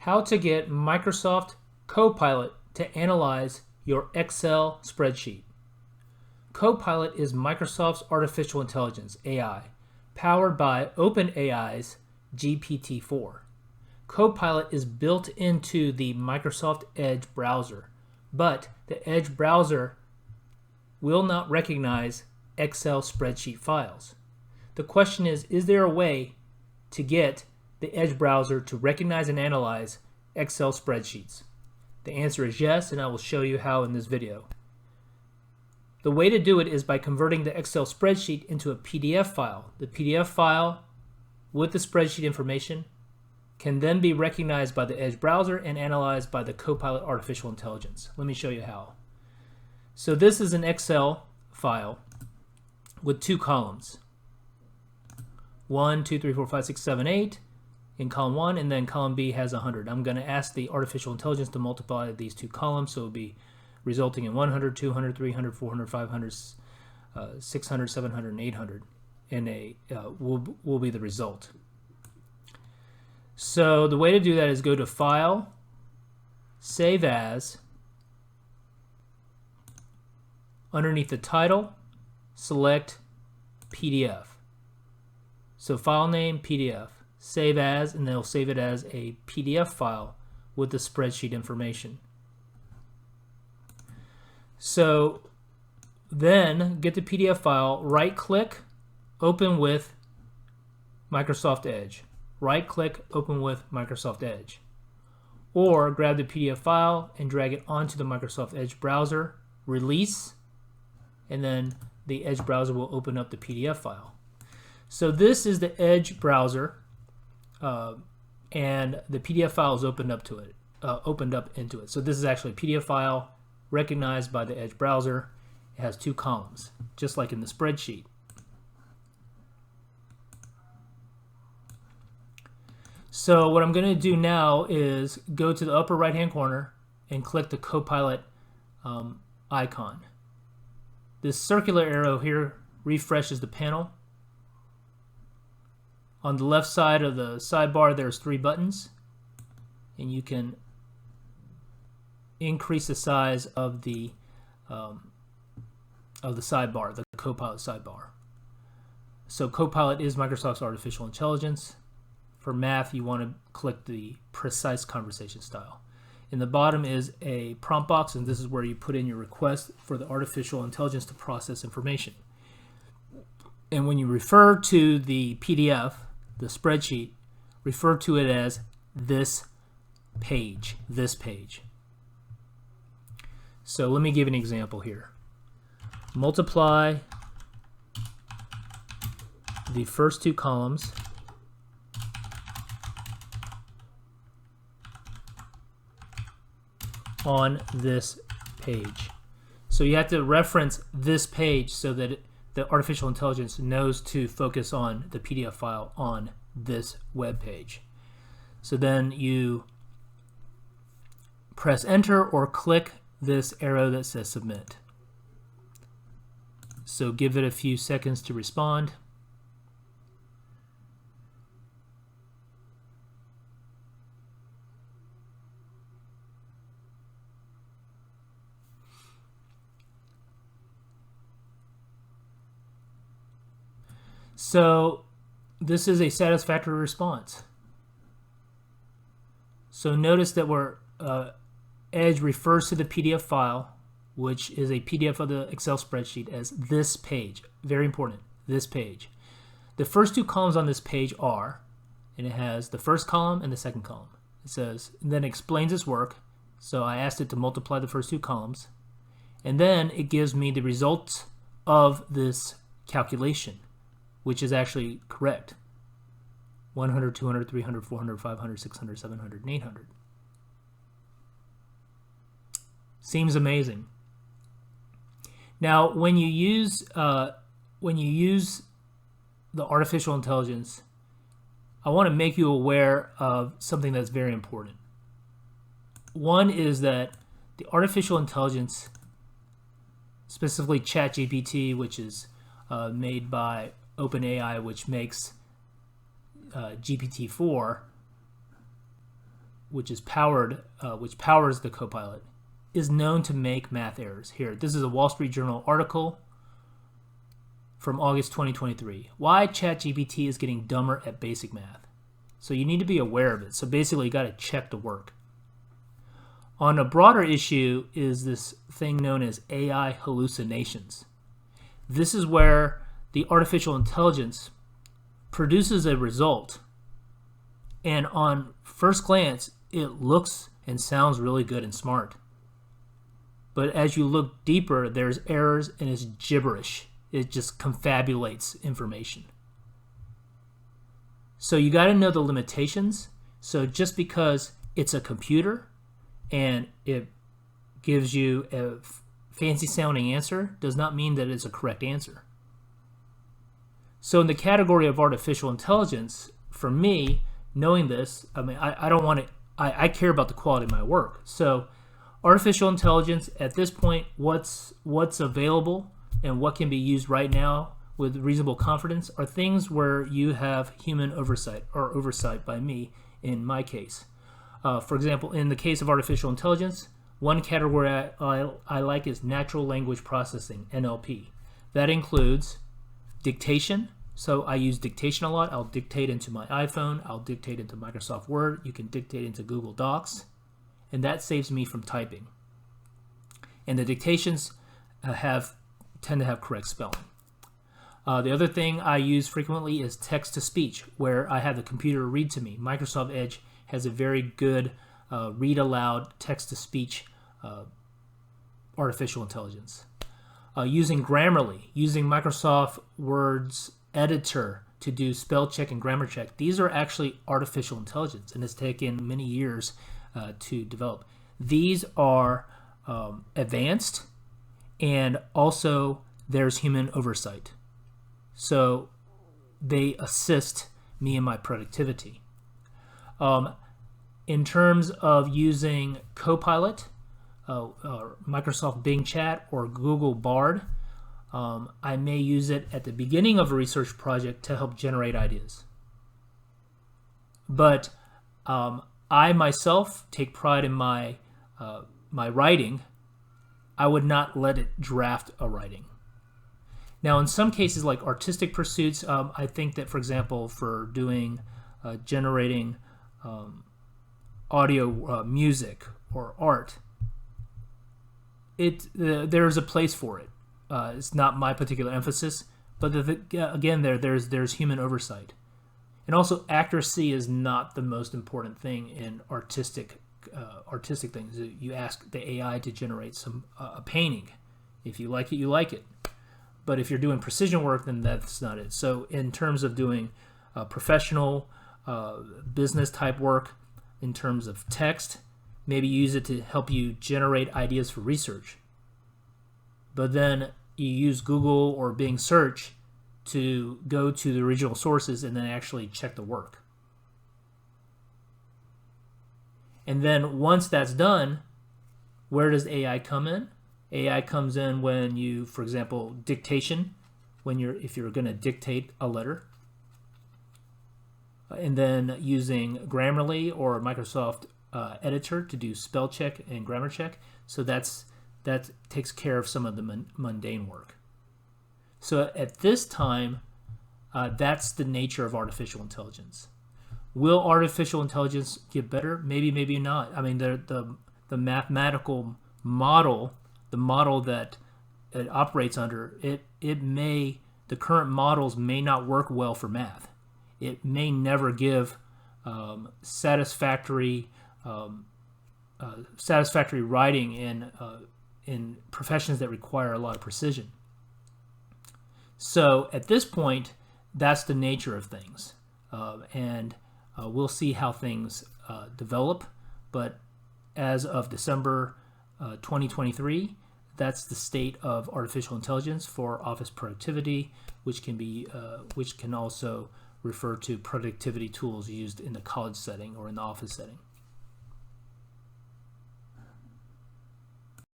How to get Microsoft Copilot to analyze your Excel spreadsheet. Copilot is Microsoft's artificial intelligence, AI, powered by OpenAI's GPT-4. Copilot is built into the Microsoft Edge browser, but the Edge browser will not recognize Excel spreadsheet files. The question is there a way to get the Edge browser to recognize and analyze Excel spreadsheets? The answer is yes, and I will show you how in this video. The way to do it is by converting the Excel spreadsheet into a PDF file. The PDF file with the spreadsheet information can then be recognized by the Edge browser and analyzed by the Copilot artificial intelligence. Let me show you how. So this is an Excel file with two columns. 1, 2, 3, 4, 5, 6, 7, 8 in column 1, and then column B has 100. I'm going to ask the artificial intelligence to multiply these two columns, so it will be resulting in 100, 200, 300, 400, 500, 600, 700, and 800, and will be the result. So the way to do that is go to File, Save As, underneath the title, select PDF. So file name, PDF, save as, and they'll save it as a PDF file with the spreadsheet information. So then get the PDF file, right click, open with Microsoft Edge. Right click, open with Microsoft Edge. Or grab the PDF file and drag it onto the Microsoft Edge browser, release, and then the Edge browser will open up the PDF file. So this is the Edge browser, and the PDF file is opened up into it. So this is actually a PDF file recognized by the Edge browser. It has two columns, just like in the spreadsheet. So what I'm going to do now is go to the upper right-hand corner and click the Copilot icon. This circular arrow here refreshes the panel. On the left side of the sidebar, there's 3 buttons, and you can increase the size of the sidebar, the Copilot sidebar. So Copilot is Microsoft's artificial intelligence. For math, you want to click the precise conversation style. In the bottom is a prompt box, and this is where you put in your request for the artificial intelligence to process information. And when you refer to the PDF, the spreadsheet, refer to it as this page, So let me give an example here. Multiply the first 2 columns on this page. So you have to reference this page so that the artificial intelligence knows to focus on the PDF file on this web page. So then you press enter or click this arrow that says submit. So give it a few seconds to respond. So this is a satisfactory response. So notice that Edge refers to the PDF file, which is a PDF of the Excel spreadsheet, as this page. Very important, this page. The first 2 columns on this page are, and it has the first column and the second column. It says, and then it explains its work. So I asked it to multiply the first 2 columns. And then it gives me the results of this calculation, which is actually correct. 100, 200, 300, 400, 500, 600, 700, and 800. Seems amazing. Now, when you use the artificial intelligence, I want to make you aware of something that's very important. One is that the artificial intelligence, specifically ChatGPT, which is made by OpenAI, which makes GPT-4, which powers the Copilot, is known to make math errors. Here, this is a Wall Street Journal article from August 2023. Why ChatGPT is getting dumber at basic math. So you need to be aware of it. So basically, you got to check the work. On a broader issue is this thing known as AI hallucinations. This is where the artificial intelligence produces a result, and on first glance, it looks and sounds really good and smart. But as you look deeper, there's errors and it's gibberish. It just confabulates information. So you got to know the limitations. So just because it's a computer and it gives you a fancy sounding answer does not mean that it's a correct answer. So in the category of artificial intelligence, for me, knowing this, I mean, I don't want to, I care about the quality of my work. So artificial intelligence at this point, what's available and what can be used right now with reasonable confidence are things where you have human oversight, or oversight by me in my case. For example, in the case of artificial intelligence, one category I like is natural language processing, NLP. That includes dictation. So I use dictation a lot. I'll dictate into my iPhone. I'll dictate into Microsoft Word. You can dictate into Google Docs. And that saves me from typing. And the dictations tend to have correct spelling. The other thing I use frequently is text-to-speech, where I have the computer read to me. Microsoft Edge has a very good read-aloud text-to-speech artificial intelligence. Using Grammarly, using Microsoft Word's editor to do spell check and grammar check. These are actually artificial intelligence, and it's taken many years to develop. These are advanced, and also there's human oversight. So they assist me in my productivity. In terms of using Copilot, Microsoft Bing Chat, or Google Bard, I may use it at the beginning of a research project to help generate ideas. But I myself take pride in my writing. I would not let it draft a writing. Now, in some cases, like artistic pursuits, I think that, for example, for doing generating audio, music, or art, there's a place for it. It's not my particular emphasis, but again, there's human oversight, and also accuracy is not the most important thing in artistic things. You ask the AI to generate a painting. If you like it, you like it. But if you're doing precision work, then that's not it. So in terms of doing professional business type work, in terms of text, maybe use it to help you generate ideas for research. But then you use Google or Bing search to go to the original sources and then actually check the work. And then once that's done, where does AI come in? AI comes in when you, for example, dictation, if you're going to dictate a letter, and then using Grammarly or Microsoft Editor to do spell check and grammar check. So that takes care of some of the mundane work. So at this time, that's the nature of artificial intelligence. Will artificial intelligence get better? Maybe, maybe not. I mean, the mathematical model, the model that it operates under, the current models may not work well for math. It may never give satisfactory writing in professions that require a lot of precision. So at this point, that's the nature of things, and we'll see how things develop. But as of December 2023, that's the state of artificial intelligence for office productivity, which can also refer to productivity tools used in the college setting or in the office setting.